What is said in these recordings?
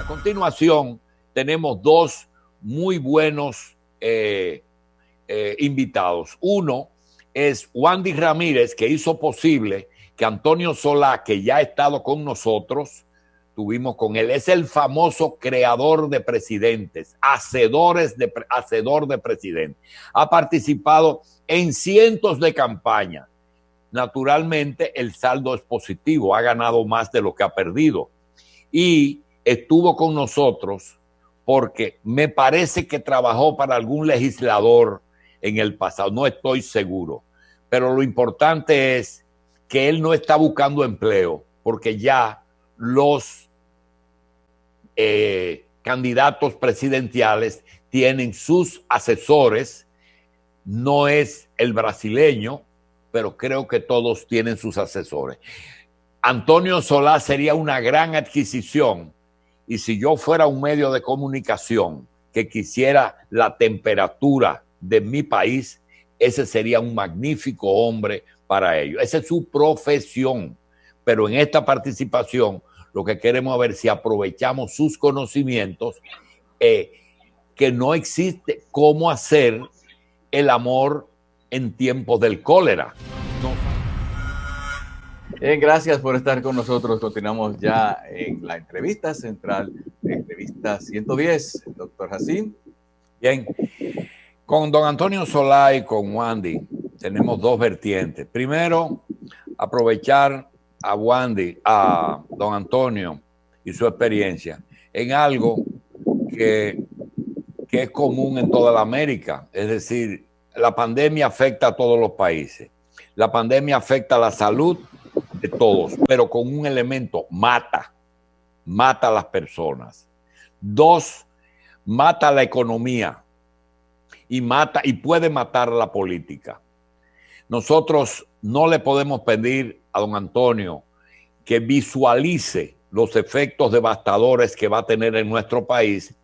A continuación, tenemos dos muy buenos invitados. Uno es Wandy Ramírez, que hizo posible que Antonio Solá, que ya ha estado con nosotros, tuvimos con él, es el famoso creador de presidentes, hacedor de presidentes. Ha participado en cientos de campañas. Naturalmente, el saldo es positivo, ha ganado más de lo que ha perdido. Y estuvo con nosotros porque me parece que trabajó para algún legislador en el pasado, no estoy seguro. Pero lo importante es que él no está buscando empleo, porque ya los candidatos presidenciales tienen sus asesores. No es el brasileño, pero creo que todos tienen sus asesores. Antonio Solá sería una gran adquisición, y si yo fuera un medio de comunicación que quisiera la temperatura de mi país, ese sería un magnífico hombre para ello. Esa es su profesión, pero en esta participación lo que queremos es ver si aprovechamos sus conocimientos, que no existe cómo hacer el amor en tiempos del cólera. Bien, gracias por estar con nosotros. Continuamos ya en la entrevista central de Entrevista 110, doctor Jacín. Bien, con don Antonio Solá y con Wandy tenemos dos vertientes. Primero, aprovechar a Wandy, a don Antonio y su experiencia en algo que es común en toda la América. Es decir, la pandemia afecta a todos los países. La pandemia afecta a la salud de todos, pero con un elemento: mata a las personas. Dos, mata la economía y puede matar la política. Nosotros no le podemos pedir a don Antonio que visualice los efectos devastadores que va a tener en nuestro país,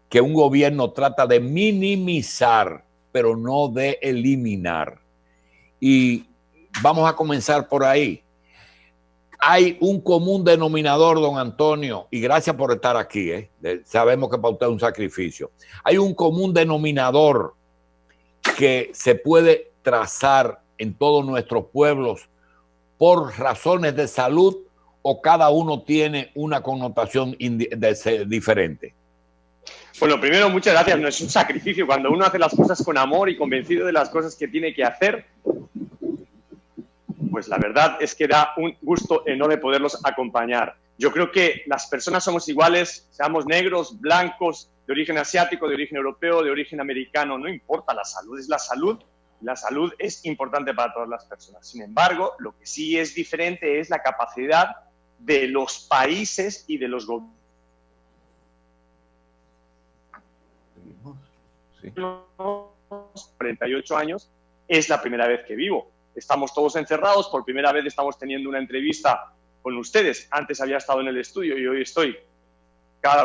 que un gobierno trata de minimizar, pero no de eliminar. Y vamos a comenzar por ahí. Hay un común denominador, don Antonio, y gracias por estar aquí, sabemos que para usted es un sacrificio. Hay un común denominador que se puede trazar en todos nuestros pueblos por razones de salud, o cada uno tiene una connotación diferente. Bueno, primero, muchas gracias. No es un sacrificio. Cuando uno hace las cosas con amor y convencido de las cosas que tiene que hacer, pues la verdad es que da un gusto enorme poderlos acompañar. Yo creo que las personas somos iguales, seamos negros, blancos, de origen asiático, de origen europeo, de origen americano, no importa, la salud es la salud. La salud es importante para todas las personas. Sin embargo, lo que sí es diferente es la capacidad de los países y de los gobiernos. Sí. 48 años, es la primera vez que vivo. Estamos todos encerrados, por primera vez estamos teniendo una entrevista con ustedes. Antes había estado en el estudio y hoy estoy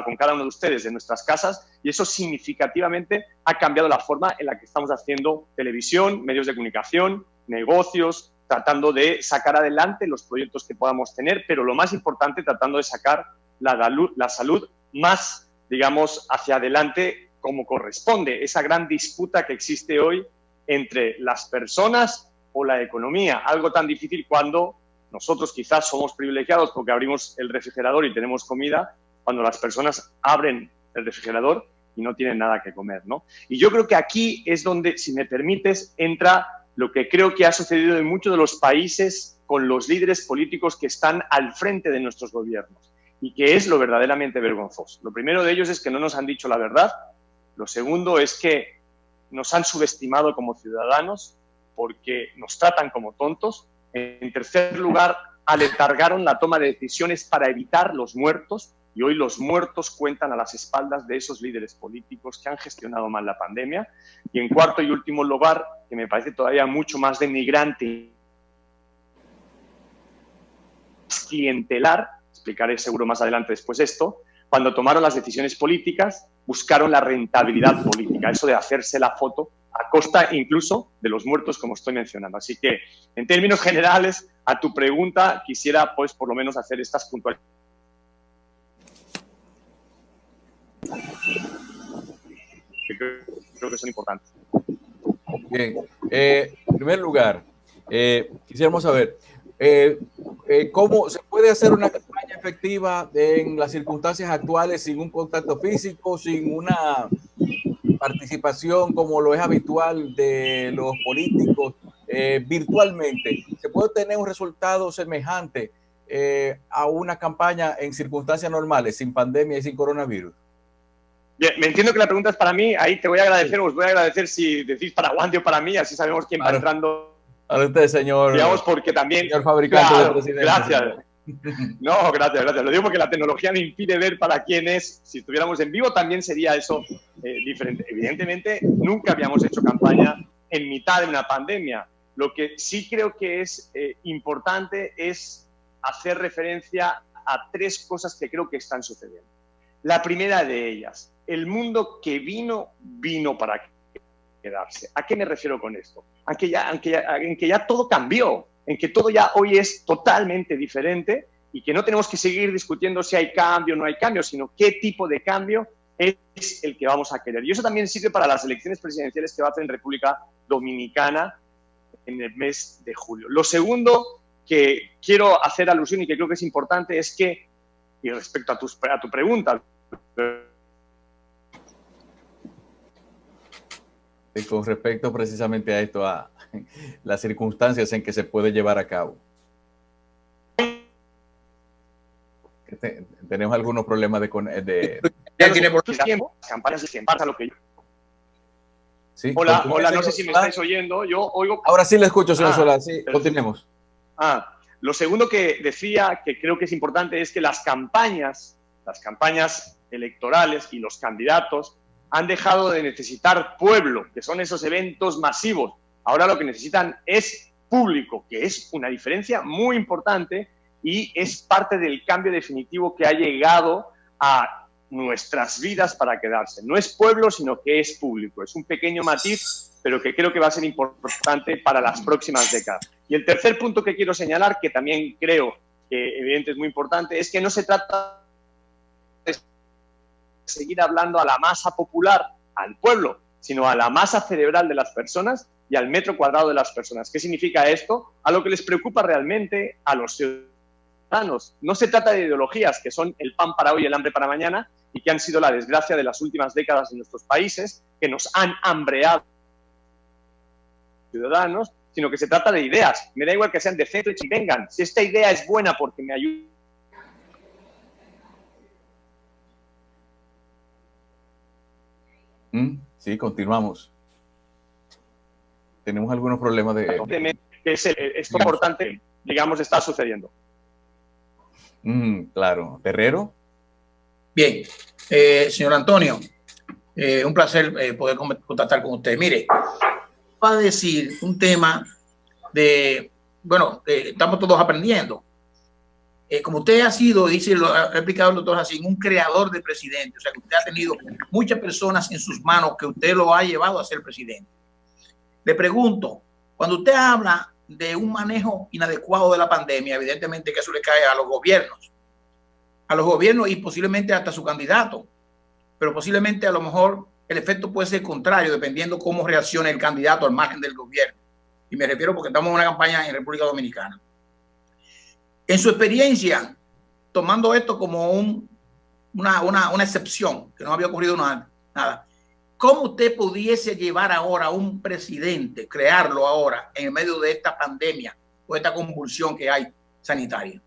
con cada uno de ustedes en nuestras casas, y eso significativamente ha cambiado la forma en la que estamos haciendo televisión, medios de comunicación, negocios, tratando de sacar adelante los proyectos que podamos tener, pero lo más importante, tratando de sacar la salud más, digamos, hacia adelante como corresponde. Esa gran disputa que existe hoy entre las personas o la economía, algo tan difícil cuando nosotros quizás somos privilegiados porque abrimos el refrigerador y tenemos comida, cuando las personas abren el refrigerador y no tienen nada que comer, ¿no? Y yo creo que aquí es donde, si me permites, entra lo que creo que ha sucedido en muchos de los países con los líderes políticos que están al frente de nuestros gobiernos, y que es lo verdaderamente vergonzoso. Lo primero de ellos es que no nos han dicho la verdad. Lo segundo es que nos han subestimado como ciudadanos porque nos tratan como tontos. En tercer lugar, aletargaron la toma de decisiones para evitar los muertos, y hoy los muertos cuentan a las espaldas de esos líderes políticos que han gestionado mal la pandemia. Y en cuarto y último lugar, que me parece todavía mucho más denigrante, clientelar, explicaré seguro más adelante después esto, cuando tomaron las decisiones políticas, buscaron la rentabilidad política, eso de hacerse la foto a costa incluso de los muertos, como estoy mencionando. Así que, en términos generales, a tu pregunta, quisiera, pues, por lo menos hacer estas puntualizaciones. creo que son importantes. Bien, en primer lugar, quisiéramos saber cómo se puede hacer una campaña efectiva en las circunstancias actuales sin un contacto físico, sin una participación como lo es habitual de los políticos virtualmente. ¿Se puede tener un resultado semejante a una campaña en circunstancias normales, sin pandemia y sin coronavirus? Bien, me entiendo que la pregunta es para mí. Ahí te voy a agradecer, os voy a agradecer si decís para Wandy o para mí, así sabemos quién va entrando. Para usted, señor. Digamos, porque también. Señor fabricante claro, de presidente. Gracias. No, gracias. Lo digo porque la tecnología me impide ver para quién es. Si estuviéramos en vivo también sería eso diferente. Evidentemente, nunca habíamos hecho campaña en mitad de una pandemia. Lo que sí creo que es importante es hacer referencia a tres cosas que creo que están sucediendo. La primera de ellas, el mundo que vino para quedarse. ¿A qué me refiero con esto? En que ya todo cambió, en que todo ya hoy es totalmente diferente y que no tenemos que seguir discutiendo si hay cambio o no hay cambio, sino qué tipo de cambio es el que vamos a querer. Y eso también sirve para las elecciones presidenciales que va a hacer en República Dominicana en el mes de julio. Lo segundo que quiero hacer alusión y que creo que es importante es que, y respecto a tu pregunta, con respecto precisamente a esto, a las circunstancias en que se puede llevar a cabo. Tenemos algunos problemas ya tiene por tiempo, campañas de pasa lo que yo. Sí, hola, no sé si me estáis oyendo. Yo oigo. Ahora sí le escucho, señor Solá. Sí, continuemos. Lo segundo que decía, que creo que es importante, es que las campañas electorales y los candidatos han dejado de necesitar pueblo, que son esos eventos masivos. Ahora lo que necesitan es público, que es una diferencia muy importante y es parte del cambio definitivo que ha llegado a nuestras vidas para quedarse. No es pueblo, sino que es público. Es un pequeño matiz, pero que creo que va a ser importante para las próximas décadas. Y el tercer punto que quiero señalar, que también creo que evidentemente es muy importante, es que no se trata de seguir hablando a la masa popular, al pueblo, sino a la masa cerebral de las personas y al metro cuadrado de las personas. ¿Qué significa esto? A lo que les preocupa realmente a los ciudadanos. No se trata de ideologías que son el pan para hoy y el hambre para mañana y que han sido la desgracia de las últimas décadas en nuestros países, que nos han hambreado ciudadanos, sino que se trata de ideas. Me da igual que sean de centro y vengan. Si esta idea es buena porque me ayuda. Sí, continuamos. Tenemos algunos problemas de... Es importante, digamos, está sucediendo. Claro. ¿Terrero? Bien. Señor Antonio, un placer poder contactar con usted. Mire, va a decir un tema de, bueno, estamos todos aprendiendo. Como usted ha sido, lo ha explicado el doctor Jacín, un creador de presidente, o sea que usted ha tenido muchas personas en sus manos que usted lo ha llevado a ser presidente. Le pregunto, cuando usted habla de un manejo inadecuado de la pandemia, evidentemente que eso le cae a los gobiernos y posiblemente hasta su candidato, pero posiblemente a lo mejor el efecto puede ser contrario dependiendo cómo reaccione el candidato al margen del gobierno. Y me refiero porque estamos en una campaña en República Dominicana. En su experiencia, tomando esto como una excepción, que no había ocurrido nada, ¿cómo usted pudiese llevar ahora a un presidente, crearlo ahora en medio de esta pandemia o esta convulsión que hay sanitaria?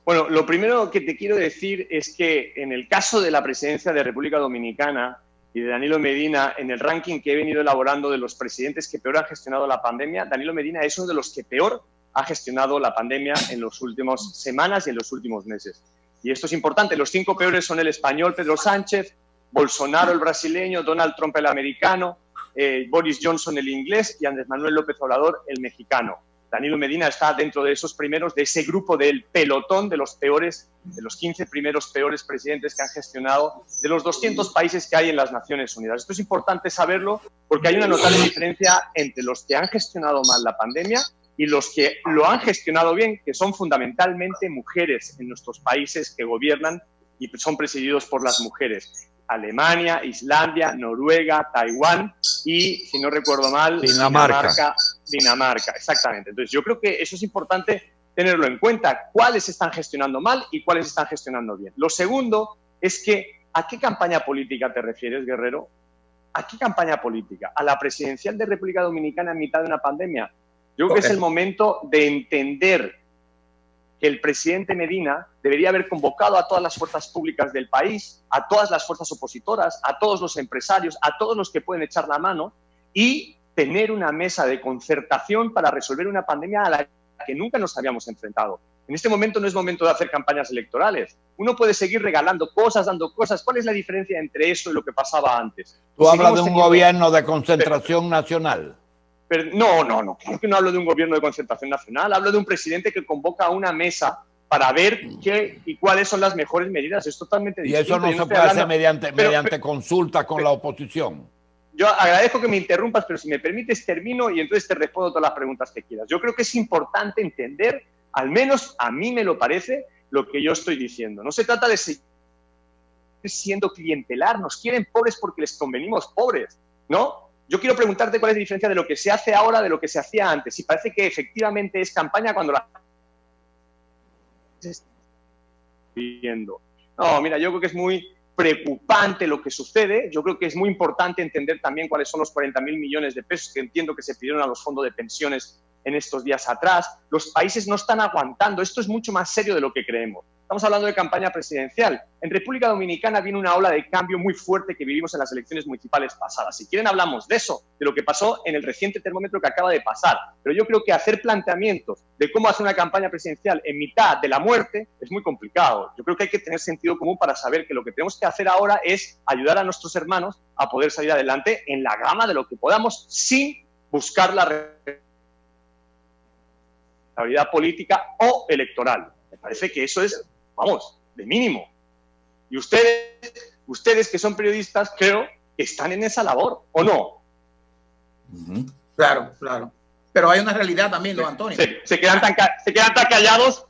Bueno, lo primero que te quiero decir es que en el caso de la presidencia de República Dominicana y de Danilo Medina, en el ranking que he venido elaborando de los presidentes que peor han gestionado la pandemia, Danilo Medina es uno de los que peor ha gestionado la pandemia en las últimas semanas y en los últimos meses. Y esto es importante. Los 5 peores son el español Pedro Sánchez, Bolsonaro el brasileño, Donald Trump el americano, Boris Johnson el inglés y Andrés Manuel López Obrador el mexicano. Danilo Medina está dentro de esos primeros, de ese grupo del pelotón de los peores, de los 15 primeros peores presidentes que han gestionado de los 200 países que hay en las Naciones Unidas. Esto es importante saberlo porque hay una notable diferencia entre los que han gestionado mal la pandemia y los que lo han gestionado bien, que son fundamentalmente mujeres en nuestros países que gobiernan y son presididos por las mujeres. Alemania, Islandia, Noruega, Taiwán y, si no recuerdo mal, Dinamarca, exactamente. Entonces, yo creo que eso es importante tenerlo en cuenta, cuáles están gestionando mal y cuáles están gestionando bien. Lo segundo es que, ¿a qué campaña política te refieres, Guerrero? ¿A qué campaña política? ¿A la presidencial de República Dominicana en mitad de una pandemia? Yo creo que es el momento de entender que el presidente Medina debería haber convocado a todas las fuerzas públicas del país, a todas las fuerzas opositoras, a todos los empresarios, a todos los que pueden echar la mano y tener una mesa de concertación para resolver una pandemia a la que nunca nos habíamos enfrentado. En este momento no es momento de hacer campañas electorales. Uno puede seguir regalando cosas, dando cosas. ¿Cuál es la diferencia entre eso y lo que pasaba antes? Tú hablas de un gobierno de concentración nacional. Pero no, creo que no hablo de un gobierno de concertación nacional, hablo de un presidente que convoca a una mesa para ver qué y cuáles son las mejores medidas. Es totalmente distinto. Y eso no se puede hacer mediante consulta con la oposición. Yo agradezco que me interrumpas, pero si me permites termino y entonces te respondo todas las preguntas que quieras. Yo creo que es importante entender, al menos a mí me lo parece, lo que yo estoy diciendo. No se trata de seguir siendo clientelar, nos quieren pobres porque les convenimos pobres, ¿no? Yo quiero preguntarte cuál es la diferencia de lo que se hace ahora de lo que se hacía antes. Y parece que efectivamente es campaña cuando la se está viendo. No, mira, yo creo que es muy preocupante lo que sucede. Yo creo que es muy importante entender también cuáles son los 40.000 millones de pesos que entiendo que se pidieron a los fondos de pensiones en estos días atrás. Los países no están aguantando. Esto es mucho más serio de lo que creemos. Estamos hablando de campaña presidencial. En República Dominicana viene una ola de cambio muy fuerte que vivimos en las elecciones municipales pasadas. Si quieren hablamos de eso, de lo que pasó en el reciente termómetro que acaba de pasar. Pero yo creo que hacer planteamientos de cómo hacer una campaña presidencial en mitad de la muerte es muy complicado. Yo creo que hay que tener sentido común para saber que lo que tenemos que hacer ahora es ayudar a nuestros hermanos a poder salir adelante en la gama de lo que podamos sin buscar la responsabilidad política o electoral. Me parece que eso es, vamos, de mínimo. Y ustedes que son periodistas, creo que están en esa labor, ¿o no? Claro. Pero hay una realidad también, don Antonio. Se quedan tan callados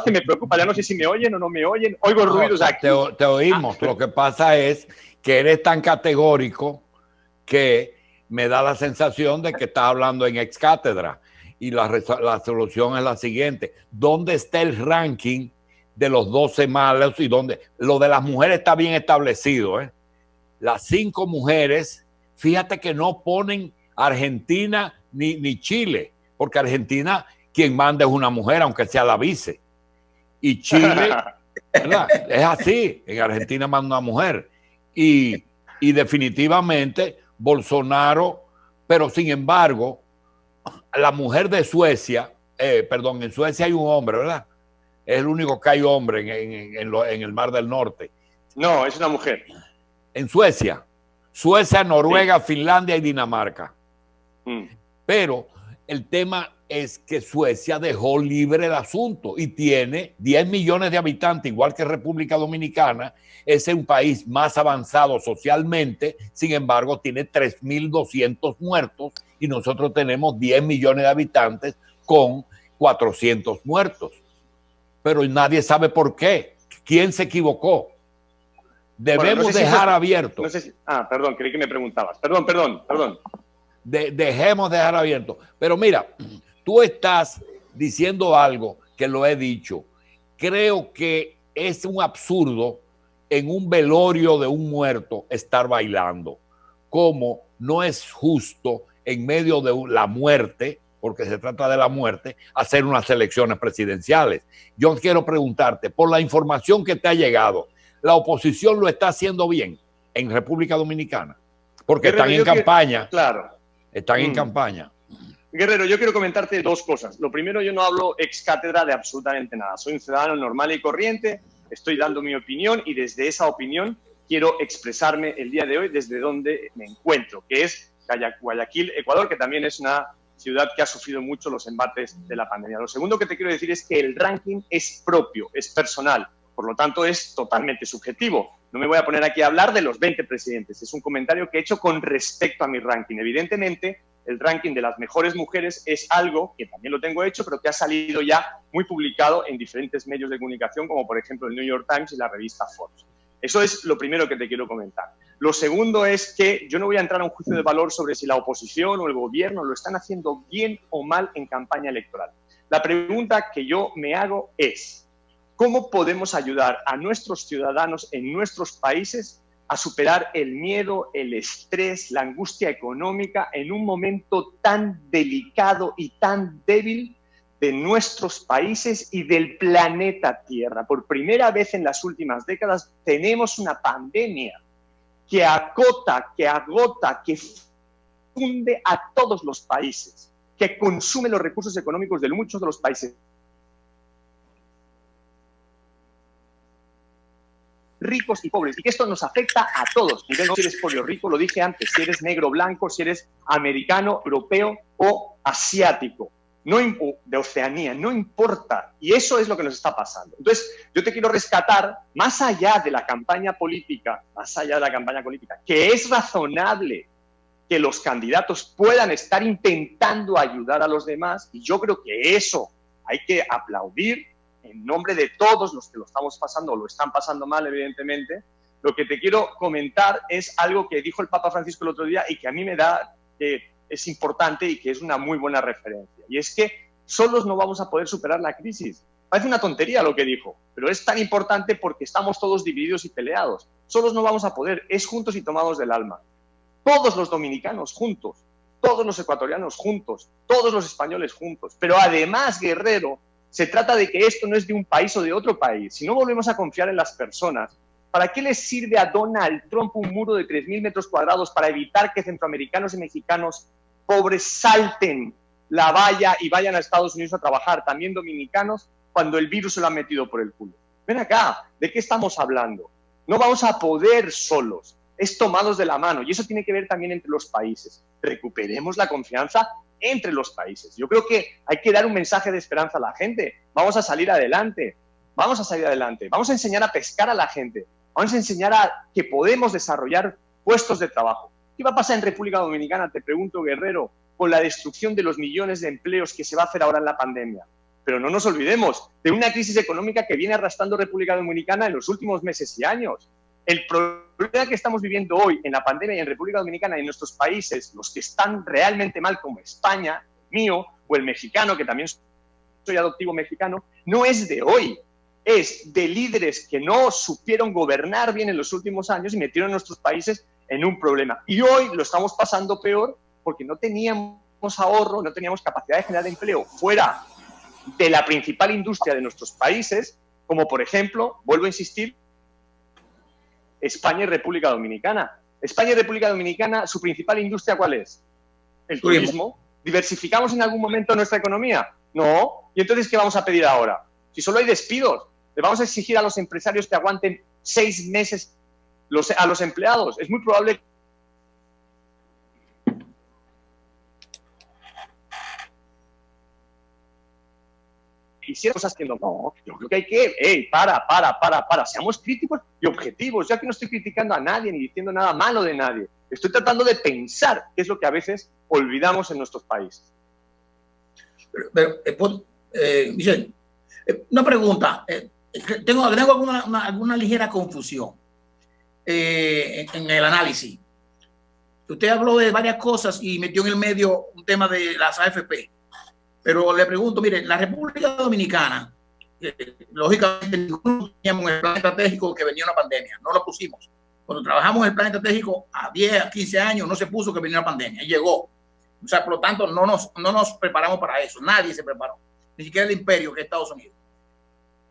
que me preocupa. Ya no sé si me oyen o no me oyen. Oigo ruidos aquí. Te oímos. Lo que pasa es que eres tan categórico que me da la sensación de que estás hablando en ex cátedra. Y la solución es la siguiente. ¿Dónde está el ranking de los 12 malos y dónde? Lo de las mujeres está bien establecido, ¿eh? Las 5 mujeres, fíjate que no ponen Argentina ni Chile, porque Argentina quien manda es una mujer, aunque sea la vice. Y Chile, ¿verdad? Es así, en Argentina manda una mujer. Y definitivamente Bolsonaro, pero sin embargo, la mujer de Suecia, en Suecia hay un hombre, ¿verdad? Es el único que hay hombre en el Mar del Norte. No, es una mujer. En Suecia, Noruega, sí. Finlandia y Dinamarca. Pero el tema es que Suecia dejó libre el asunto y tiene 10 millones de habitantes, igual que República Dominicana. Es un país más avanzado socialmente, sin embargo tiene 3.200 muertos y nosotros tenemos 10 millones de habitantes con 400 muertos. Pero nadie sabe por qué. ¿Quién se equivocó? Debemos dejar abierto. No sé si, perdón, creí que me preguntabas. Perdón. Dejemos dejar abierto. Pero mira, tú estás diciendo algo que lo he dicho. Creo que es un absurdo en un velorio de un muerto estar bailando. Como no es justo en medio de la muerte, porque se trata de la muerte, hacer unas elecciones presidenciales. Yo quiero preguntarte, por la información que te ha llegado, ¿la oposición lo está haciendo bien en República Dominicana? Porque están en campaña. Claro. Están en campaña. Guerrero, yo quiero comentarte 2 cosas. Lo primero, yo no hablo ex cátedra de absolutamente nada. Soy un ciudadano normal y corriente, estoy dando mi opinión y desde esa opinión quiero expresarme el día de hoy desde donde me encuentro, que es Guayaquil, Ecuador, que también es una ciudad que ha sufrido mucho los embates de la pandemia. Lo segundo que te quiero decir es que el ranking es propio, es personal, por lo tanto es totalmente subjetivo. No me voy a poner aquí a hablar de los 20 presidentes, es un comentario que he hecho con respecto a mi ranking. Evidentemente, el ranking de las mejores mujeres es algo que también lo tengo hecho, pero que ha salido ya muy publicado en diferentes medios de comunicación, como por ejemplo el New York Times y la revista Forbes. Eso es lo primero que te quiero comentar. Lo segundo es que yo no voy a entrar a un juicio de valor sobre si la oposición o el gobierno lo están haciendo bien o mal en campaña electoral. La pregunta que yo me hago es, ¿cómo podemos ayudar a nuestros ciudadanos en nuestros países a superar el miedo, el estrés, la angustia económica en un momento tan delicado y tan débil de nuestros países y del planeta Tierra? Por primera vez en las últimas décadas tenemos una pandemia que acota, que agota, que funde a todos los países, que consume los recursos económicos de muchos de los países ricos y pobres, y que esto nos afecta a todos. Si eres pobre o rico, lo dije antes, si eres negro o blanco, si eres americano, europeo o asiático, no de Oceanía, no importa. Y eso es lo que nos está pasando. Entonces, yo te quiero rescatar, más allá de la campaña política, que es razonable que los candidatos puedan estar intentando ayudar a los demás, y yo creo que eso hay que aplaudir en nombre de todos los que lo estamos pasando o lo están pasando mal, evidentemente. Lo que te quiero comentar es algo que dijo el Papa Francisco el otro día y que a mí me da, es importante y que es una muy buena referencia. Y es que solos no vamos a poder superar la crisis. Parece una tontería lo que dijo, pero es tan importante porque estamos todos divididos y peleados. Solos no vamos a poder, es juntos y tomados del alma. Todos los dominicanos juntos, todos los ecuatorianos juntos, todos los españoles juntos. Pero además, Guerrero, se trata de que esto no es de un país o de otro país. Si no volvemos a confiar en las personas, ¿para qué les sirve a Donald Trump un muro de 3.000 metros cuadrados para evitar que centroamericanos y mexicanos pobres salten la valla y vayan a Estados Unidos a trabajar, también dominicanos, cuando el virus se lo han metido por el culo? Ven acá, ¿de qué estamos hablando? No vamos a poder solos, es tomados de la mano, y eso tiene que ver también entre los países. Recuperemos la confianza entre los países. Yo creo que hay que dar un mensaje de esperanza a la gente. Vamos a salir adelante, vamos a enseñar a pescar a la gente, vamos a enseñar a que podemos desarrollar puestos de trabajo. ¿Qué va a pasar en República Dominicana, te pregunto, Guerrero, con la destrucción de los millones de empleos que se va a hacer ahora en la pandemia? Pero no nos olvidemos de una crisis económica que viene arrastrando República Dominicana en los últimos meses y años. El problema que estamos viviendo hoy en la pandemia y en República Dominicana y en nuestros países, los que están realmente mal, como España, mío, o el mexicano, que también soy adoptivo mexicano, no es de hoy, es de líderes que no supieron gobernar bien en los últimos años y metieron a nuestros países en un problema. Y hoy lo estamos pasando peor porque no teníamos ahorro, no teníamos capacidad de generar empleo fuera de la principal industria de nuestros países, como por ejemplo, vuelvo a insistir, España y República Dominicana. España y República Dominicana, ¿su principal industria cuál es? El turismo. ¿Diversificamos en algún momento nuestra economía? No. ¿Y entonces qué vamos a pedir ahora? Si solo hay despidos, ¿le vamos a exigir a los empresarios que aguanten 6 meses a los empleados? Es muy probable hicieron cosas que no, yo creo que hay que, para, seamos críticos y objetivos. Yo aquí no estoy criticando a nadie ni diciendo nada malo de nadie. Estoy tratando de pensar qué es lo que a veces olvidamos en nuestros países. Michel, una pregunta. Tengo alguna ligera confusión en el análisis. Usted habló de varias cosas y metió en el medio un tema de las AFP. Pero le pregunto, mire, la República Dominicana, lógicamente, no teníamos el plan estratégico que venía una pandemia, no lo pusimos. Cuando trabajamos en el plan estratégico a 10, a 15 años, no se puso que venía una pandemia, y llegó. O sea, por lo tanto, no nos preparamos para eso, nadie se preparó, ni siquiera el imperio que es Estados Unidos.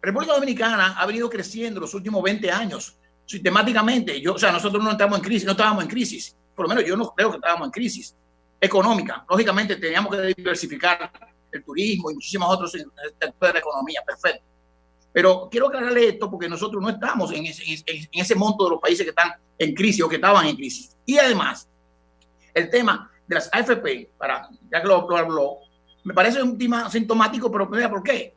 República Dominicana ha venido creciendo los últimos 20 años, sistemáticamente. O sea, nosotros no estábamos en crisis, por lo menos yo no creo que estábamos en crisis económica. Lógicamente, teníamos que diversificar el turismo y muchísimos otros sectores de la economía, perfecto. Pero quiero aclararle esto porque nosotros no estamos en ese monto de los países que están en crisis o que estaban en crisis. Y además, el tema de las AFP, ya que lo habló, me parece un tema sintomático, pero ¿por qué?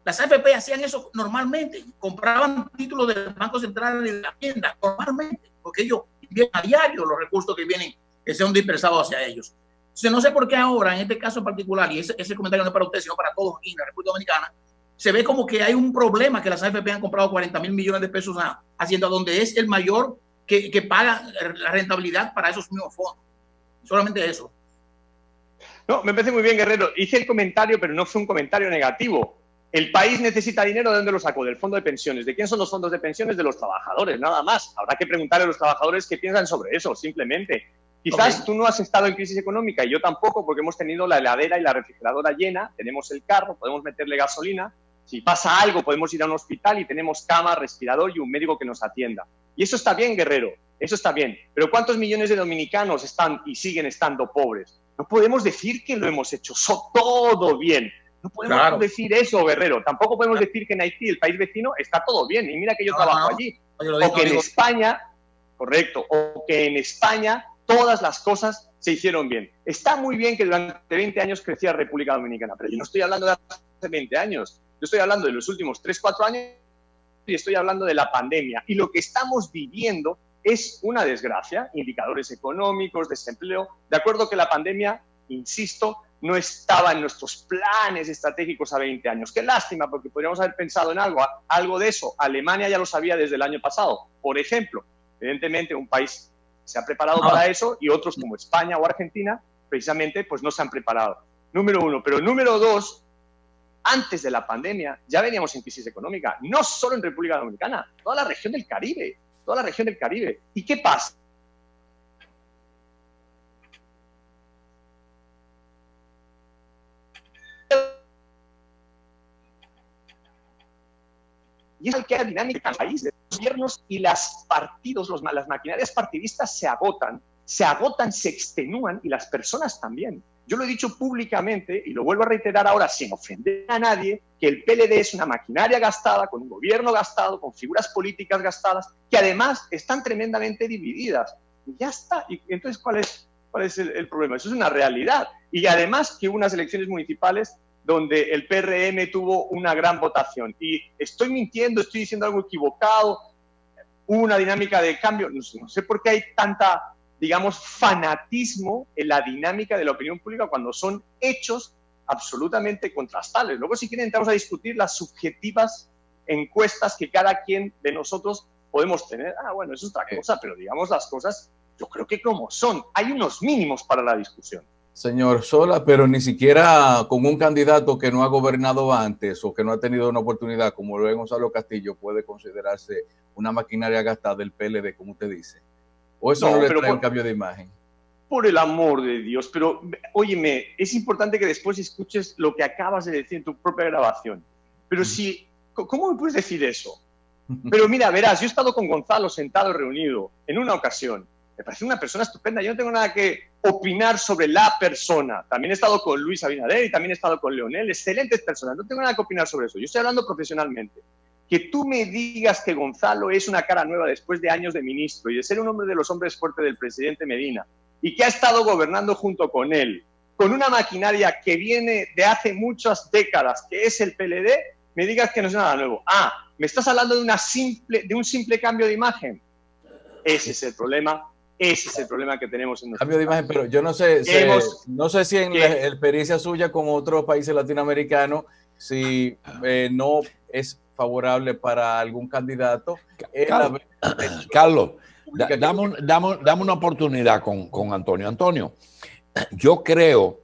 Las AFP hacían eso normalmente, compraban títulos del Banco Central y de la tienda normalmente, porque ellos envían a diario los recursos que sean dispersados hacia ellos. Entonces, no sé por qué ahora, en este caso en particular, y ese comentario no es para usted, sino para todos aquí en la República Dominicana, se ve como que hay un problema, que las AFP han comprado 40.000 millones de pesos a Hacienda, donde es el mayor que paga la rentabilidad para esos mismos fondos. Solamente eso. No, me parece muy bien, Guerrero. Hice el comentario, pero no fue un comentario negativo. El país necesita dinero, ¿de dónde lo sacó? Del fondo de pensiones. ¿De quién son los fondos de pensiones? De los trabajadores, nada más. Habrá que preguntarle a los trabajadores qué piensan sobre eso, simplemente. Quizás tú no has estado en crisis económica y yo tampoco, porque hemos tenido la heladera y la refrigeradora llena, tenemos el carro, podemos meterle gasolina. Si pasa algo, podemos ir a un hospital y tenemos cama, respirador y un médico que nos atienda. Y eso está bien, Guerrero, eso está bien. Pero ¿cuántos millones de dominicanos están y siguen estando pobres? No podemos decir que lo hemos hecho todo bien. No podemos decir eso, Guerrero. Tampoco podemos decir que en Haití, el país vecino, está todo bien. Y mira que yo trabajo allí. O que en España, correcto, o que en España todas las cosas se hicieron bien. Está muy bien que durante 20 años crecía la República Dominicana, pero yo no estoy hablando de hace 20 años. Yo estoy hablando de los últimos 3, 4 años y estoy hablando de la pandemia. Y lo que estamos viviendo es una desgracia, indicadores económicos, desempleo. De acuerdo que la pandemia, insisto, no estaba en nuestros planes estratégicos a 20 años. Qué lástima, porque podríamos haber pensado en algo de eso. Alemania ya lo sabía desde el año pasado, por ejemplo. Evidentemente, un país se ha preparado para eso y otros como España o Argentina, precisamente, pues no se han preparado. Número uno. Pero número dos, antes de la pandemia ya veníamos en crisis económica, no solo en República Dominicana, toda la región del Caribe, toda la región del Caribe. ¿Y qué pasa? Y es el que hay dinámica en el país, de los gobiernos y las maquinarias partidistas se agotan, se extenúan y las personas también. Yo lo he dicho públicamente y lo vuelvo a reiterar ahora sin ofender a nadie, que el PLD es una maquinaria gastada, con un gobierno gastado, con figuras políticas gastadas, que además están tremendamente divididas. Y ya está. Y entonces, ¿cuál es el problema? Eso es una realidad. Y además que hubo unas elecciones municipales donde el PRM tuvo una gran votación. Y estoy mintiendo, estoy diciendo algo equivocado, hubo una dinámica de cambio, no sé por qué hay tanta, digamos, fanatismo en la dinámica de la opinión pública cuando son hechos absolutamente contrastables. Luego, si quieren, entramos a discutir las subjetivas encuestas que cada quien de nosotros podemos tener. Bueno, eso es otra cosa, pero digamos las cosas, yo creo que como son. Hay unos mínimos para la discusión. Señor Sola, pero ni siquiera con un candidato que no ha gobernado antes o que no ha tenido una oportunidad, como lo es Gonzalo Castillo, puede considerarse una maquinaria gastada del PLD, como usted dice. ¿O eso no le trae un cambio de imagen? Por el amor de Dios, pero óyeme, es importante que después escuches lo que acabas de decir en tu propia grabación. Pero ¿cómo me puedes decir eso? Pero mira, verás, yo he estado con Gonzalo sentado reunido en una ocasión. Me parece una persona estupenda. Yo no tengo nada que opinar sobre la persona. También he estado con Luis Abinader y también he estado con Leonel. Excelentes personas. No tengo nada que opinar sobre eso. Yo estoy hablando profesionalmente. Que tú me digas que Gonzalo es una cara nueva después de años de ministro y de ser un hombre de los hombres fuertes del presidente Medina y que ha estado gobernando junto con él, con una maquinaria que viene de hace muchas décadas, que es el PLD, me digas que no es nada nuevo. ¿Me estás hablando de un simple cambio de imagen? Ese es el problema. Ese es el problema que tenemos en nuestro cambio de imagen, pero yo no sé, no sé si en la experiencia suya con otros países latinoamericanos, si no es favorable para algún candidato. Carlos, dame una oportunidad con Antonio. Antonio, yo creo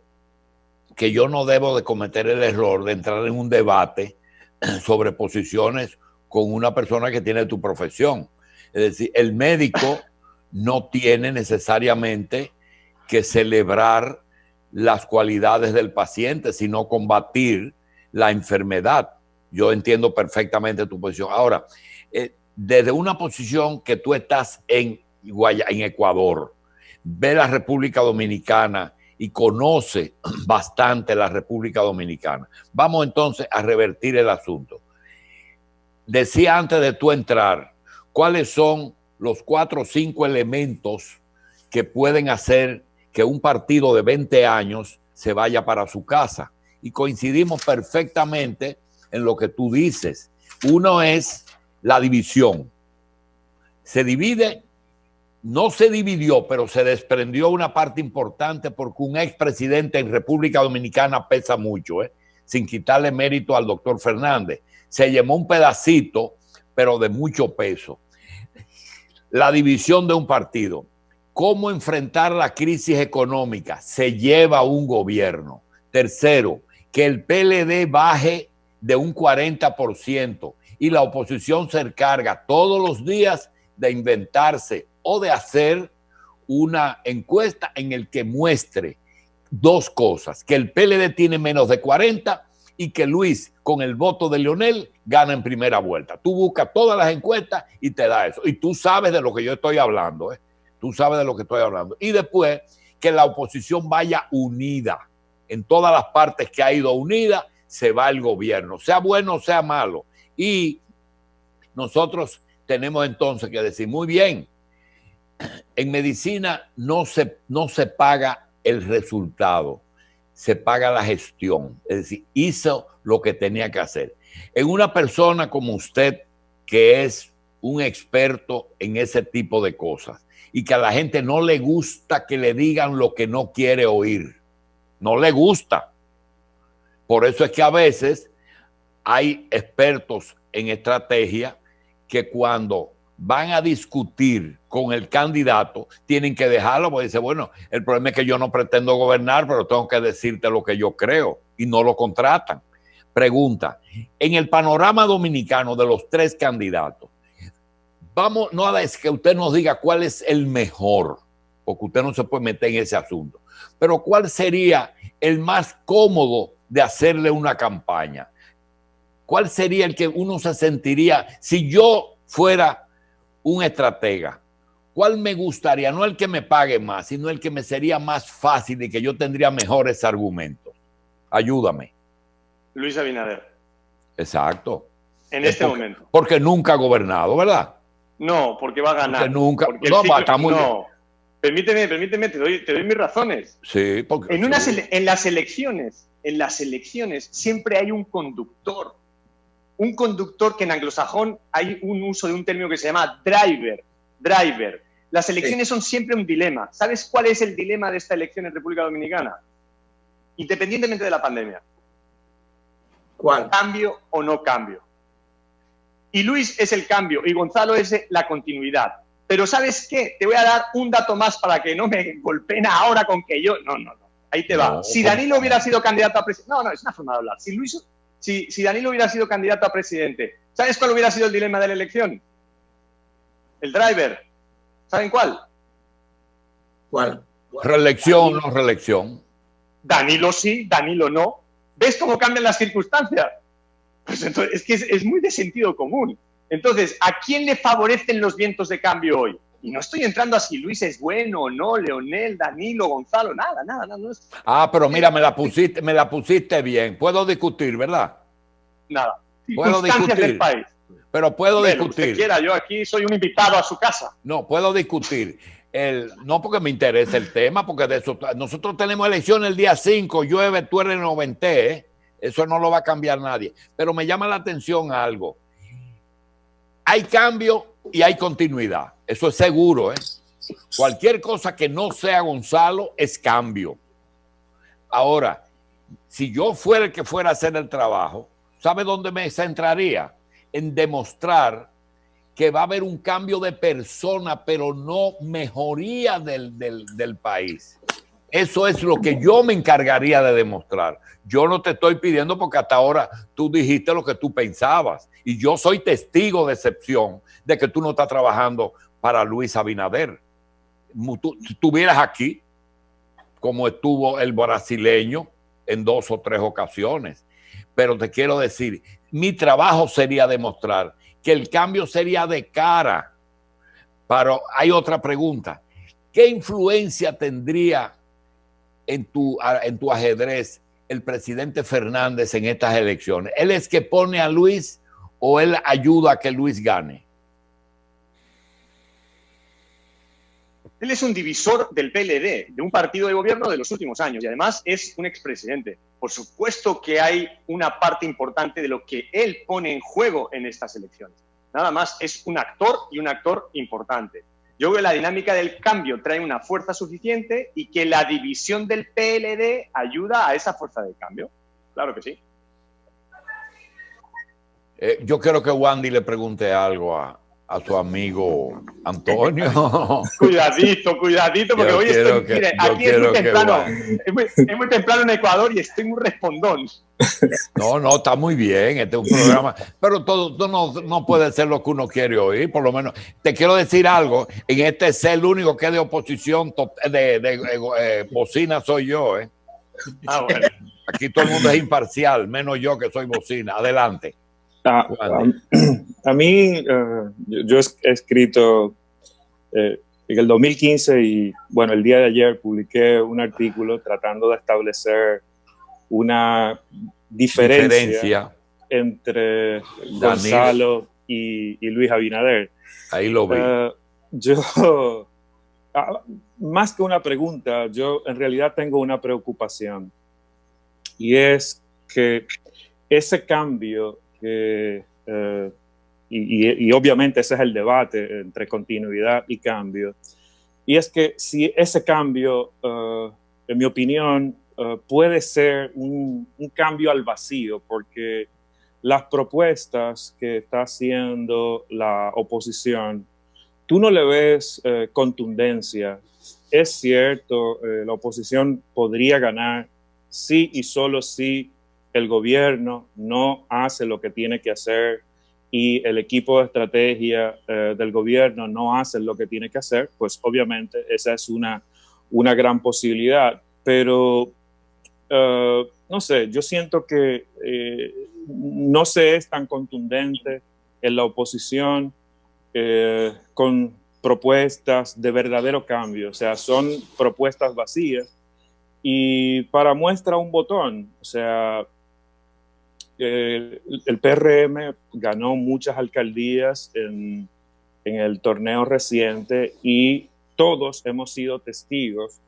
que yo no debo de cometer el error de entrar en un debate sobre posiciones con una persona que tiene tu profesión. Es decir, el médico no tiene necesariamente que celebrar las cualidades del paciente, sino combatir la enfermedad. Yo entiendo perfectamente tu posición. Ahora, desde una posición que tú estás en Ecuador, ve la República Dominicana y conoce bastante la República Dominicana. Vamos entonces a revertir el asunto. Decía antes de tú entrar, ¿cuáles son los 4 o 5 elementos que pueden hacer que un partido de 20 años se vaya para su casa? Y coincidimos perfectamente en lo que tú dices. Uno es la división. Se divide, no se dividió, pero se desprendió una parte importante porque un expresidente en República Dominicana pesa mucho. sin quitarle mérito al doctor Fernández. Se llevó un pedacito, pero de mucho peso. La división de un partido. ¿Cómo enfrentar la crisis económica? Se lleva un gobierno. Tercero, que el PLD baje de un 40% y la oposición se encarga todos los días de inventarse o de hacer una encuesta en el que muestre dos cosas, que el PLD tiene menos de 40 y que Luis, con el voto de Leonel, gana en primera vuelta. Tú buscas todas las encuestas y te da eso. Y tú sabes de lo que yo estoy hablando, ¿eh? Tú sabes de lo que estoy hablando. Y después, que la oposición vaya unida. En todas las partes que ha ido unida, se va el gobierno, sea bueno o sea malo. Y nosotros tenemos entonces que decir, muy bien, en medicina no se paga el resultado, se paga la gestión. Es decir, hizo lo que tenía que hacer. En una persona como usted, que es un experto en ese tipo de cosas y que a la gente no le gusta que le digan lo que no quiere oír, no le gusta. Por eso es que a veces hay expertos en estrategia que cuando van a discutir con el candidato tienen que dejarlo, porque dice, bueno, el problema es que yo no pretendo gobernar, pero tengo que decirte lo que yo creo, y no lo contratan. Pregunta, en el panorama dominicano de los tres candidatos, vamos, no es que usted nos diga cuál es el mejor, porque usted no se puede meter en ese asunto, pero cuál sería el más cómodo de hacerle una campaña. ¿Cuál sería el que uno se sentiría, si yo fuera un estratega, cuál me gustaría? No el que me pague más, sino el que me sería más fácil y que yo tendría mejores argumentos. Ayúdame. Luis Abinader. Exacto. En este momento. Porque nunca ha gobernado, ¿verdad? No, porque va a ganar. Porque nunca. Porque no, está muy bien. Permíteme, te doy mis razones. Sí, porque. En las elecciones siempre hay un conductor. Un conductor que en anglosajón hay un uso de un término que se llama driver. Las elecciones son siempre un dilema. ¿Sabes cuál es el dilema de esta elección en República Dominicana? Independientemente de la pandemia. ¿Cuál? ¿Cambio o no cambio? Y Luis es el cambio y Gonzalo es la continuidad. Pero ¿sabes qué? Te voy a dar un dato más para que no me golpeen ahora con que yo... No. Ahí te va. Si Danilo hubiera sido candidato a presidente... No, es una forma de hablar. Si Danilo hubiera sido candidato a presidente, ¿sabes cuál hubiera sido el dilema de la elección? El driver. ¿Saben cuál? ¿Cuál? Reelección o no reelección. Danilo sí, Danilo no. ¿Ves cómo cambian las circunstancias? Pues entonces, es que es muy de sentido común. Entonces, ¿a quién le favorecen los vientos de cambio hoy? Y no estoy entrando a si Luis es bueno o no, Leonel, Danilo, Gonzalo, nada. No es... Pero mira, me la pusiste bien. Puedo discutir, ¿verdad? Nada. Puedo discutir del país. Pero puedo discutir. Usted quiera, yo aquí soy un invitado a su casa. No, puedo discutir. No porque me interese el tema, porque de eso nosotros tenemos elecciones el día 5, llueve, tú eres 90, ¿eh? Eso no lo va a cambiar nadie. Pero me llama la atención algo. Hay cambio y hay continuidad. Eso es seguro, ¿eh? Cualquier cosa que no sea Gonzalo es cambio. Ahora, si yo fuera el que fuera a hacer el trabajo, ¿sabe dónde me centraría? En demostrar que va a haber un cambio de persona, pero no mejoría del país. Eso es lo que yo me encargaría de demostrar. Yo no te estoy pidiendo porque hasta ahora tú dijiste lo que tú pensabas. Y yo soy testigo de excepción de que tú no estás trabajando para Luis Abinader. Tú estuvieras aquí, como estuvo el brasileño en 2 o 3 ocasiones. Pero te quiero decir, mi trabajo sería demostrar que el cambio sería de cara. Pero hay otra pregunta. ¿Qué influencia tendría en tu ajedrez el presidente Fernández en estas elecciones? ¿Él es que pone a Luis o él ayuda a que Luis gane? Él es un divisor del PLD, de un partido de gobierno de los últimos años, y además es un expresidente. Por supuesto que hay una parte importante de lo que él pone en juego en estas elecciones. Nada más, es un actor y un actor importante. Yo creo que la dinámica del cambio trae una fuerza suficiente y que la división del PLD ayuda a esa fuerza del cambio. Claro que sí. Yo quiero que Wandy le pregunte algo a su amigo Antonio. Cuidadito, porque hoy estoy, mire, aquí es muy temprano, es muy temprano en Ecuador y estoy muy respondón. No, está muy bien, este es un programa, pero todo no puede ser lo que uno quiere oír, por lo menos. Te quiero decir algo, en este ser el único que es de oposición, bocina soy yo, ¿eh? Bueno. Aquí todo el mundo es imparcial, menos yo que soy bocina. Adelante. A mí, yo he escrito en el 2015 y, bueno, el día de ayer publiqué un artículo tratando de establecer una diferencia entre Gonzalo y Luis Abinader. Ahí lo vi. Yo, más que una pregunta, yo en realidad tengo una preocupación, y es que ese cambio y obviamente ese es el debate entre continuidad y cambio, y es que si ese cambio, en mi opinión, puede ser un cambio al vacío, porque las propuestas que está haciendo la oposición, tú no le ves contundencia. Es cierto, la oposición podría ganar sí y solo si el gobierno no hace lo que tiene que hacer y el equipo de estrategia del gobierno no hace lo que tiene que hacer, pues obviamente esa es una gran posibilidad. Pero no sé, yo siento que no se es tan contundente en la oposición con propuestas de verdadero cambio. O sea, son propuestas vacías. Y para muestra un botón, o sea, el PRM ganó muchas alcaldías en el torneo reciente y todos hemos sido testigos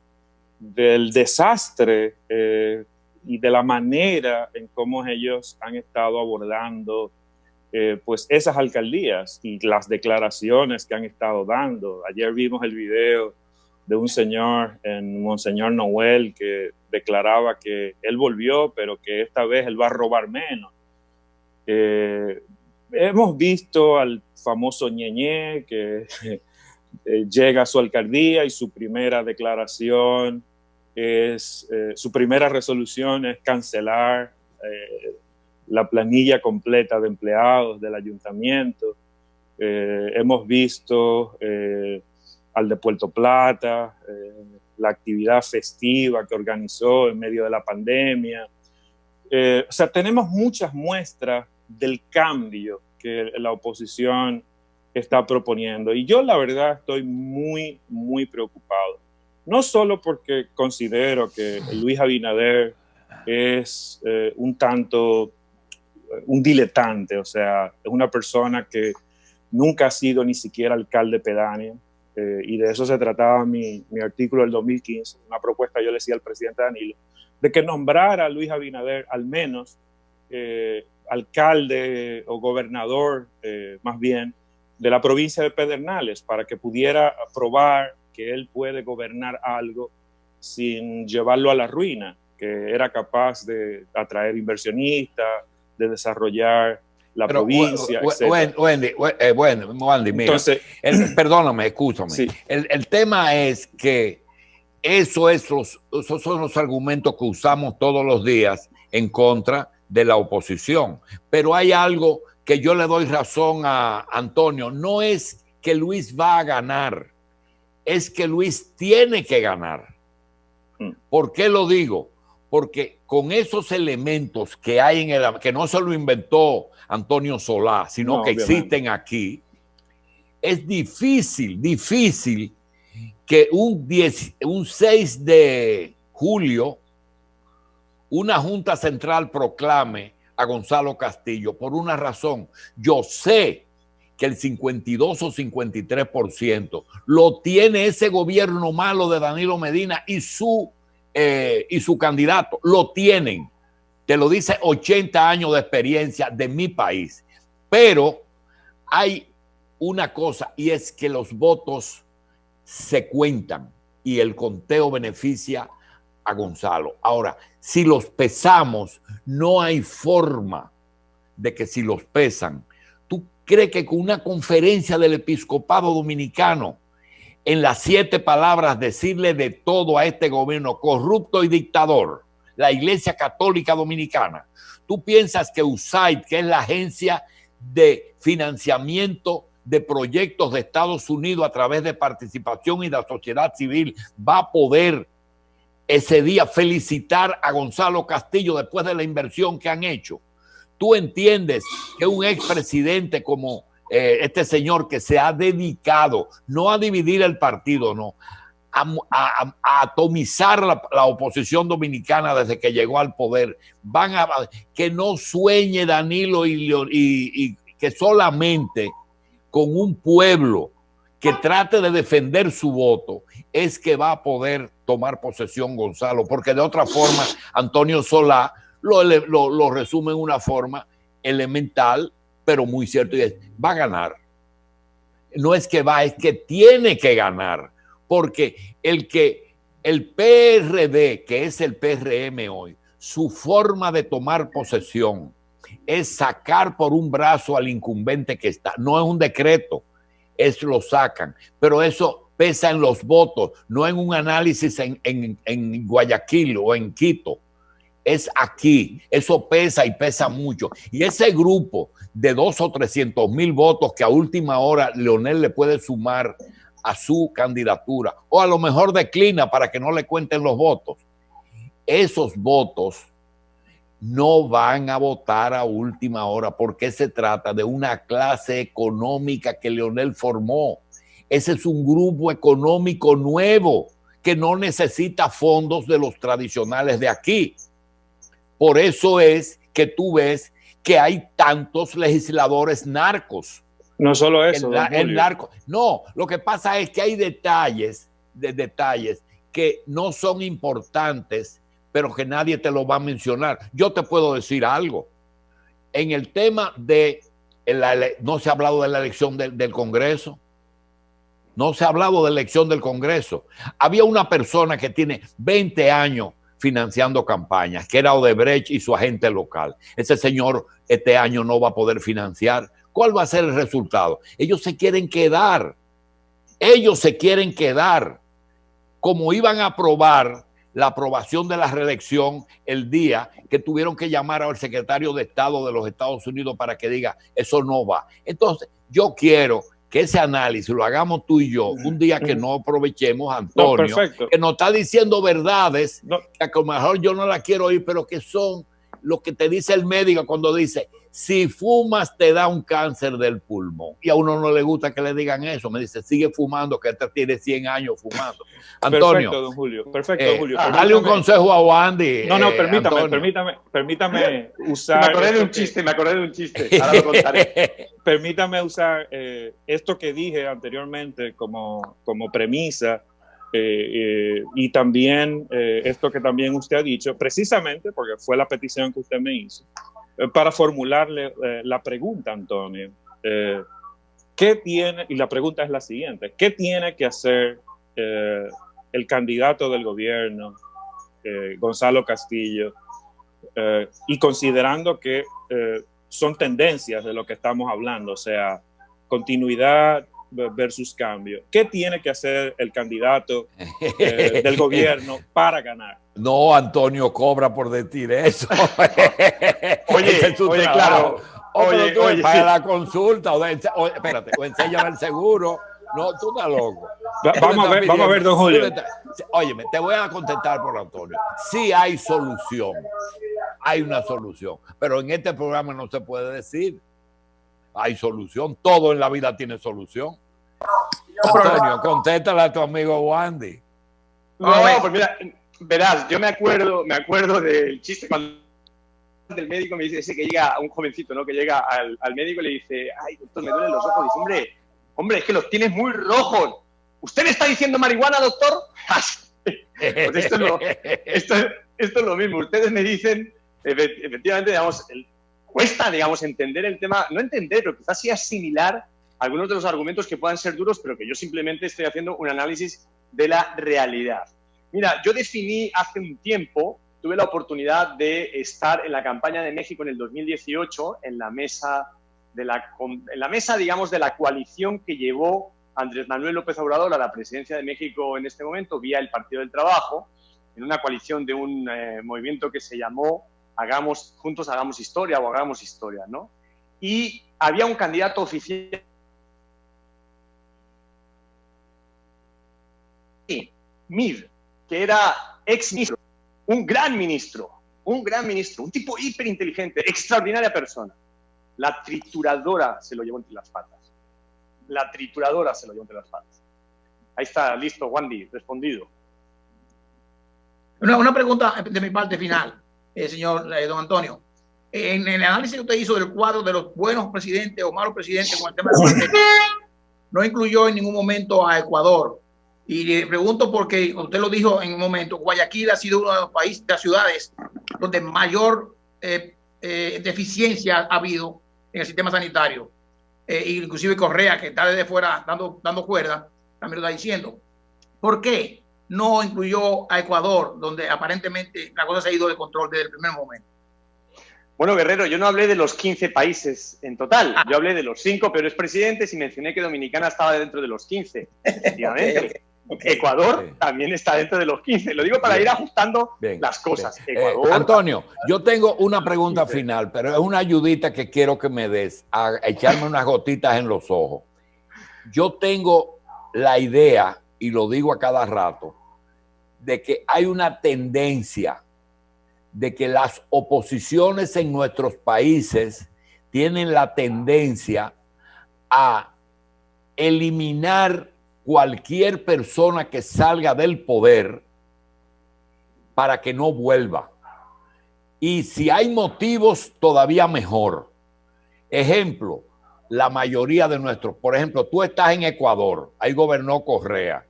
del desastre y de la manera en cómo ellos han estado abordando pues esas alcaldías y las declaraciones que han estado dando. Ayer vimos el video de un señor en Monseñor Noel que declaraba que él volvió, pero que esta vez él va a robar menos. Hemos visto al famoso Ñeñé que llega a su alcaldía y su primera declaración es, su primera resolución es cancelar la planilla completa de empleados del ayuntamiento. Hemos visto al de Puerto Plata, la actividad festiva que organizó en medio de la pandemia. O sea, tenemos muchas muestras del cambio que la oposición está proponiendo. Y yo, la verdad, estoy muy, muy preocupado. No solo porque considero que Luis Abinader es un tanto un diletante, o sea, es una persona que nunca ha sido ni siquiera alcalde pedáneo, y de eso se trataba mi artículo del 2015, una propuesta yo le decía al presidente Danilo, de que nombrara a Luis Abinader al menos alcalde o gobernador, más bien, de la provincia de Pedernales, para que pudiera probar que él puede gobernar algo sin llevarlo a la ruina, que era capaz de atraer inversionistas, de desarrollar la provincia, etc. Wendy, mira, entonces, perdóname, escúchame. Sí. El tema es que esos son los argumentos que usamos todos los días en contra de la oposición. Pero hay algo que yo le doy razón a Antonio. No es que Luis va a ganar, es que Luis tiene que ganar. ¿Por qué lo digo? Porque con esos elementos que hay en el, que no se lo inventó Antonio Solá, sino que existen aquí, es difícil que un 6 de julio una Junta Central proclame a Gonzalo Castillo por una razón. Yo sé que el 52 o 53% lo tiene ese gobierno malo de Danilo Medina y su candidato. Lo tienen. Te lo dice 80 años de experiencia de mi país. Pero hay una cosa, y es que los votos se cuentan y el conteo beneficia a Gonzalo. Ahora, si los pesamos, no hay forma de que si los pesan, ¿tú crees que con una conferencia del episcopado dominicano, en las 7 palabras, decirle de todo a este gobierno corrupto y dictador, la Iglesia Católica Dominicana, tú piensas que USAID, que es la agencia de financiamiento de proyectos de Estados Unidos a través de participación y de la sociedad civil, va a poder ese día felicitar a Gonzalo Castillo después de la inversión que han hecho? ¿Tú entiendes que un expresidente como este señor, que se ha dedicado no a dividir el partido, no, a atomizar la oposición dominicana desde que llegó al poder, que no sueñe Danilo y que solamente con un pueblo que trate de defender su voto es que va a poder tomar posesión Gonzalo, porque de otra forma Antonio Solá lo resume en una forma elemental, pero muy cierto, y es: va a ganar. No es que va, es que tiene que ganar, porque el PRD, que es el PRM hoy, su forma de tomar posesión es sacar por un brazo al incumbente que está. No es un decreto, lo sacan, pero eso pesa en los votos, no en un análisis en Guayaquil o en Quito. Es aquí, eso pesa y pesa mucho. Y ese grupo de 200,000 o 300,000 votos que a última hora Leonel le puede sumar a su candidatura, o a lo mejor declina para que no le cuenten los votos, esos votos no van a votar a última hora, porque se trata de una clase económica que Leonel formó. Ese es un grupo económico nuevo que no necesita fondos de los tradicionales de aquí. Por eso es que tú ves que hay tantos legisladores narcos. No solo eso. El narco. No, lo que pasa es que hay detalles que no son importantes, pero que nadie te lo va a mencionar. Yo te puedo decir algo. En el tema de no se ha hablado de la elección del Congreso. No se ha hablado de la elección del Congreso. Había una persona que tiene 20 años financiando campañas, que era Odebrecht y su agente local. Ese señor este año no va a poder financiar. ¿Cuál va a ser el resultado? Ellos se quieren quedar. Como iban a aprobar la aprobación de la reelección el día que tuvieron que llamar al secretario de Estado de los Estados Unidos para que diga, eso no va. Entonces, yo quiero que ese análisis lo hagamos tú y yo un día que no aprovechemos a Antonio, que nos está diciendo verdades, que a lo mejor yo no la quiero oír, pero que son lo que te dice el médico cuando dice: si fumas te da un cáncer del pulmón. Y a uno no le gusta que le digan eso. Me dice: sigue fumando, que este tiene 100 años fumando. Antonio. Perfecto, don Julio. Perfecto, don Julio. Dale un consejo a Wandy. No, permítame usar... Me acordé de un chiste. Ahora lo contaré. Permítame usar esto que dije anteriormente como premisa, y también esto que también usted ha dicho, precisamente porque fue la petición que usted me hizo, para formularle la pregunta, Antonio. ¿Qué tiene? Y la pregunta es la siguiente: ¿qué tiene que hacer el candidato del gobierno, Gonzalo Castillo, y considerando que son tendencias de lo que estamos hablando, o sea, continuidad versus cambio? ¿Qué tiene que hacer el candidato del gobierno para ganar? No, Antonio cobra por decir eso. Oye, claro. Oye, para la consulta, espérate, o enséñame el seguro. No, tú estás loco. Vamos a ver, don Julio. Óyeme, te voy a contestar por Antonio. Sí hay solución. Hay una solución. Pero en este programa no se puede decir. Hay solución. Todo en la vida tiene solución. Antonio, contéstale a tu amigo Wandy. No, pues mira, verás, yo me acuerdo del chiste cuando el médico me dice ese que llega un jovencito, ¿no? Que llega al médico y le dice: ay, doctor, me duelen los ojos. Dice: hombre, es que los tienes muy rojos. ¿Usted le está diciendo marihuana, doctor? Pues esto es lo mismo. Ustedes me dicen, efectivamente, digamos, cuesta, digamos, entender el tema, no entender, pero quizás sí asimilar algunos de los argumentos que puedan ser duros, pero que yo simplemente estoy haciendo un análisis de la realidad. Mira, yo definí hace un tiempo tuve la oportunidad de estar en la campaña de México en el 2018 en la mesa, digamos, de la coalición que llevó Andrés Manuel López Obrador a la presidencia de México en este momento, vía el Partido del Trabajo, en una coalición de un movimiento que se llamó Juntos Hagamos Historia o Hagamos Historia, ¿no? Y había un candidato oficial, Mir, que era ex ministro, un gran ministro, un tipo hiperinteligente, extraordinaria persona. La trituradora se lo llevó entre las patas. La trituradora se lo llevó entre las patas. Ahí está, listo, Wandy, respondido. Una pregunta de mi parte final, señor don Antonio. En el análisis que usted hizo del cuadro de los buenos presidentes o malos presidentes con el tema de la pandemia, no incluyó en ningún momento a Ecuador. Y le pregunto porque usted lo dijo en un momento, Guayaquil ha sido uno de los países, de las ciudades donde mayor deficiencia ha habido en el sistema sanitario. Inclusive Correa, que está desde fuera dando cuerda, también lo está diciendo. ¿Por qué no incluyó a Ecuador, donde aparentemente la cosa se ha ido de control desde el primer momento? Bueno, Guerrero, yo no hablé de los 15 países en total. Yo hablé de los 5 peores presidentes y mencioné que Dominicana estaba dentro de los 15. Efectivamente. Okay. Ecuador también está dentro de los 15. Lo digo para ir ajustando las cosas. Ecuador, Antonio, yo tengo una pregunta final, pero es una ayudita que quiero que me des a echarme unas gotitas en los ojos. Yo tengo la idea, y lo digo a cada rato, de que hay una tendencia de que las oposiciones en nuestros países tienen la tendencia a eliminar cualquier persona que salga del poder para que no vuelva. Y si hay motivos, todavía mejor. Ejemplo, la mayoría de nuestros, por ejemplo, tú estás en Ecuador, ahí gobernó Correa.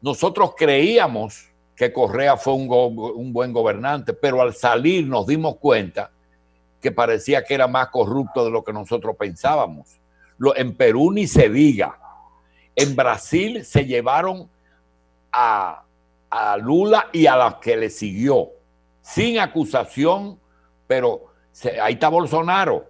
Nosotros creíamos que Correa fue un buen gobernante, pero al salir nos dimos cuenta que parecía que era más corrupto de lo que nosotros pensábamos. En Perú ni se diga. En Brasil se llevaron a Lula y a la que le siguió, sin acusación, pero ahí está Bolsonaro.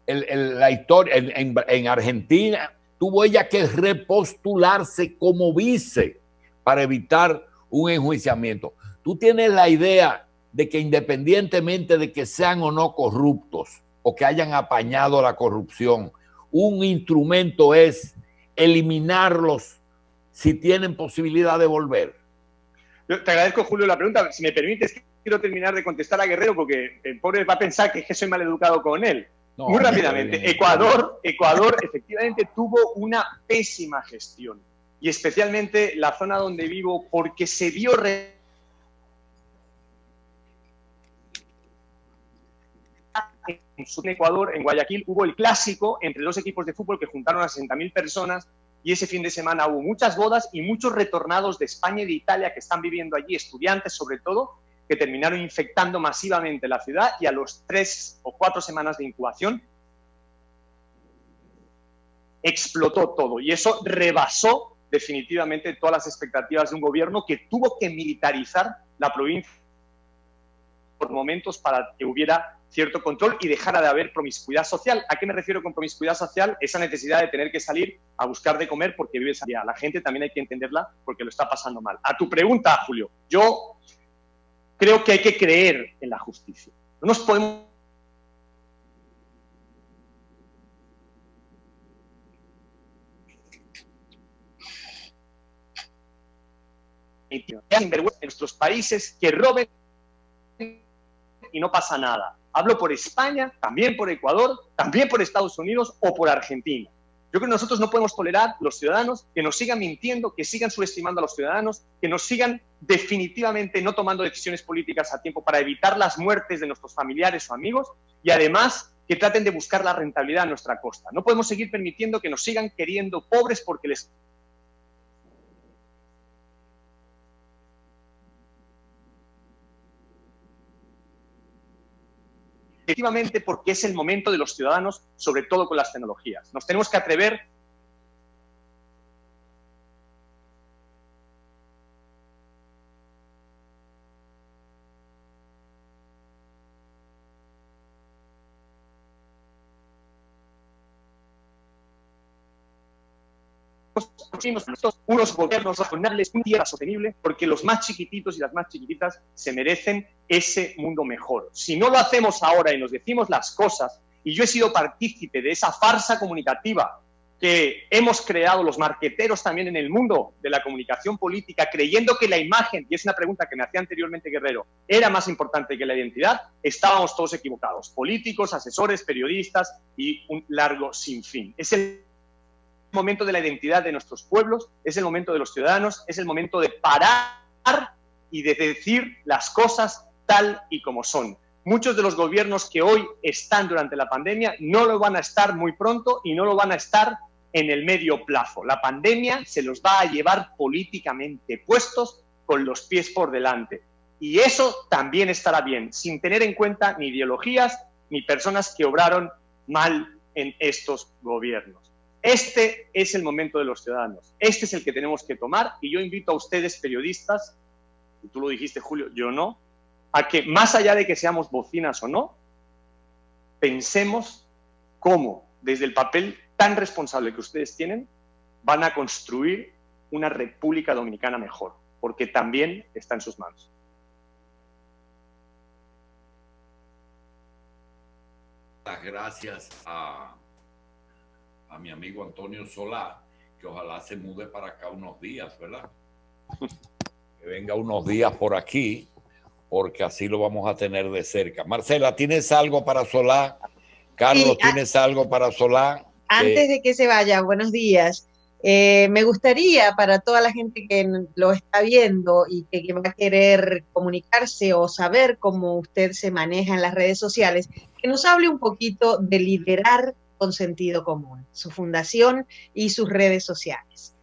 La historia en Argentina tuvo ella que repostularse como vice para evitar un enjuiciamiento. Tú tienes la idea de que independientemente de que sean o no corruptos o que hayan apañado la corrupción, un instrumento es eliminarlos si tienen posibilidad de volver. Yo te agradezco, Julio, la pregunta. Si me permites, quiero terminar de contestar a Guerrero porque el pobre va a pensar que soy maleducado con él. No, muy rápidamente, Ecuador efectivamente tuvo una pésima gestión y especialmente la zona donde vivo porque se vio en Ecuador, en Guayaquil, hubo el clásico entre dos equipos de fútbol que juntaron a 60.000 personas y ese fin de semana hubo muchas bodas y muchos retornados de España y de Italia que están viviendo allí, estudiantes sobre todo, que terminaron infectando masivamente la ciudad y a los 3 o 4 semanas de incubación explotó todo y eso rebasó definitivamente todas las expectativas de un gobierno que tuvo que militarizar la provincia por momentos para que hubiera cierto control y dejara de haber promiscuidad social. ¿A qué me refiero con promiscuidad social? Esa necesidad de tener que salir a buscar de comer porque vives allá. La gente también hay que entenderla porque lo está pasando mal. A tu pregunta, Julio, yo creo que hay que creer en la justicia. No nos podemos... en nuestros países que roben y no pasa nada. Hablo por España, también por Ecuador, también por Estados Unidos o por Argentina. Yo creo que nosotros no podemos tolerar, los ciudadanos, que nos sigan mintiendo, que sigan subestimando a los ciudadanos, que nos sigan definitivamente no tomando decisiones políticas a tiempo para evitar las muertes de nuestros familiares o amigos y además que traten de buscar la rentabilidad a nuestra costa. No podemos seguir permitiendo que nos sigan queriendo pobres porque les... Efectivamente, porque es el momento de los ciudadanos, sobre todo con las tecnologías. Nos tenemos que atrever unos gobiernos razonables, un tierra sostenible, porque los más chiquititos y las más chiquititas se merecen ese mundo mejor. Si no lo hacemos ahora y nos decimos las cosas, y yo he sido partícipe de esa farsa comunicativa que hemos creado los marqueteros también en el mundo de la comunicación política, creyendo que la imagen, y es una pregunta que me hacía anteriormente Guerrero, era más importante que la identidad, estábamos todos equivocados. Políticos, asesores, periodistas y un largo sinfín. Es el momento de la identidad de nuestros pueblos, es el momento de los ciudadanos, es el momento de parar y de decir las cosas tal y como son. Muchos de los gobiernos que hoy están durante la pandemia no lo van a estar muy pronto y no lo van a estar en el medio plazo. La pandemia se los va a llevar políticamente puestos con los pies por delante. Y eso también estará bien, sin tener en cuenta ni ideologías ni personas que obraron mal en estos gobiernos. Este es el momento de los ciudadanos. Este es el que tenemos que tomar. Y yo invito a ustedes, periodistas, y tú lo dijiste, Julio, yo no, a que más allá de que seamos bocinas o no, pensemos cómo, desde el papel tan responsable que ustedes tienen, van a construir una República Dominicana mejor, porque también está en sus manos. Las gracias a mi amigo Antonio Solá, que ojalá se mude para acá unos días, ¿verdad? Que venga unos días por aquí, porque así lo vamos a tener de cerca. Marcela, ¿tienes algo para Solá? Carlos, sí, ¿tienes algo para Solá? Antes de que se vaya, buenos días. Me gustaría para toda la gente que lo está viendo y que va a querer comunicarse o saber cómo usted se maneja en las redes sociales, que nos hable un poquito de Liderar con Sentido Común, su fundación y sus redes sociales.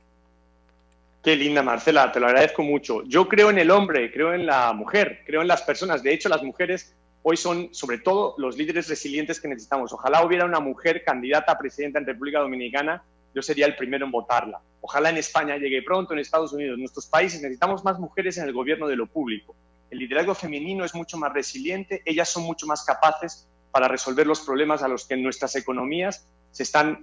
Qué linda, Marcela, te lo agradezco mucho. Yo creo en el hombre, creo en la mujer, creo en las personas. De hecho, las mujeres hoy son, sobre todo, los líderes resilientes que necesitamos. Ojalá hubiera una mujer candidata a presidenta en República Dominicana, yo sería el primero en votarla. Ojalá en España llegue pronto, en Estados Unidos, en nuestros países. Necesitamos más mujeres en el gobierno de lo público. El liderazgo femenino es mucho más resiliente, ellas son mucho más capaces para resolver los problemas a los que nuestras economías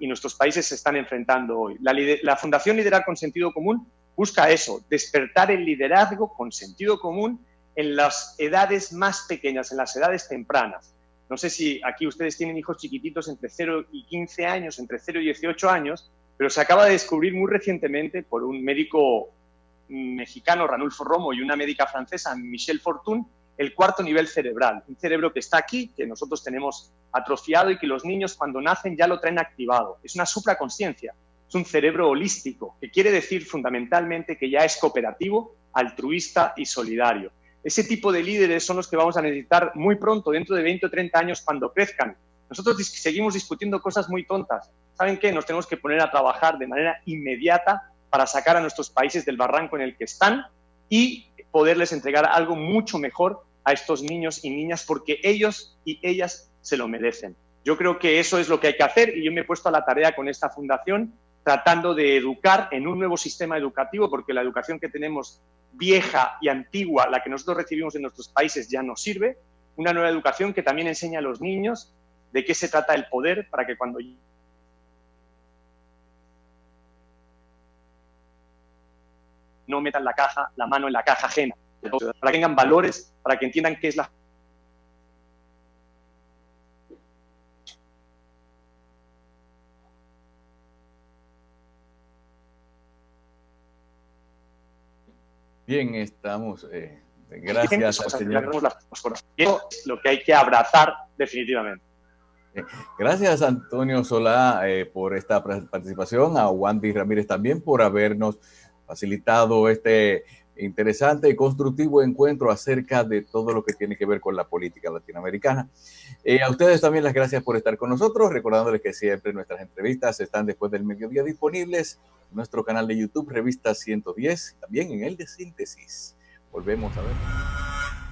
y nuestros países se están enfrentando hoy. La Fundación Liderar con Sentido Común busca eso, despertar el liderazgo con sentido común en las edades más pequeñas, en las edades tempranas. No sé si aquí ustedes tienen hijos chiquititos entre 0 y 15 años, entre 0 y 18 años, pero se acaba de descubrir muy recientemente por un médico mexicano, Ranulfo Romo, y una médica francesa, Michelle Fortune, el cuarto nivel cerebral, un cerebro que está aquí, que nosotros tenemos atrofiado y que los niños cuando nacen ya lo traen activado. Es una supraconsciencia, es un cerebro holístico, que quiere decir fundamentalmente que ya es cooperativo, altruista y solidario. Ese tipo de líderes son los que vamos a necesitar muy pronto, dentro de 20 o 30 años, cuando crezcan. Nosotros seguimos discutiendo cosas muy tontas. ¿Saben qué? Nos tenemos que poner a trabajar de manera inmediata para sacar a nuestros países del barranco en el que están y poderles entregar algo mucho mejor a estos niños y niñas, porque ellos y ellas se lo merecen. Yo creo que eso es lo que hay que hacer y yo me he puesto a la tarea con esta fundación tratando de educar en un nuevo sistema educativo, porque la educación que tenemos vieja y antigua, la que nosotros recibimos en nuestros países, ya no sirve. Una nueva educación que también enseña a los niños de qué se trata el poder, para que cuando no metan la mano en la caja ajena, para que tengan valores, para que entiendan qué es la... Bien, estamos. Gracias al señor. Eso es lo que hay que abrazar definitivamente. Gracias, Antonio Solá, por esta participación, a Wandy Ramírez también por habernos facilitado este interesante y constructivo encuentro acerca de todo lo que tiene que ver con la política latinoamericana. A ustedes también las gracias por estar con nosotros, recordándoles que siempre nuestras entrevistas están después del mediodía disponibles en nuestro canal de YouTube, Revista 110, también en el de Síntesis. Volvemos a ver.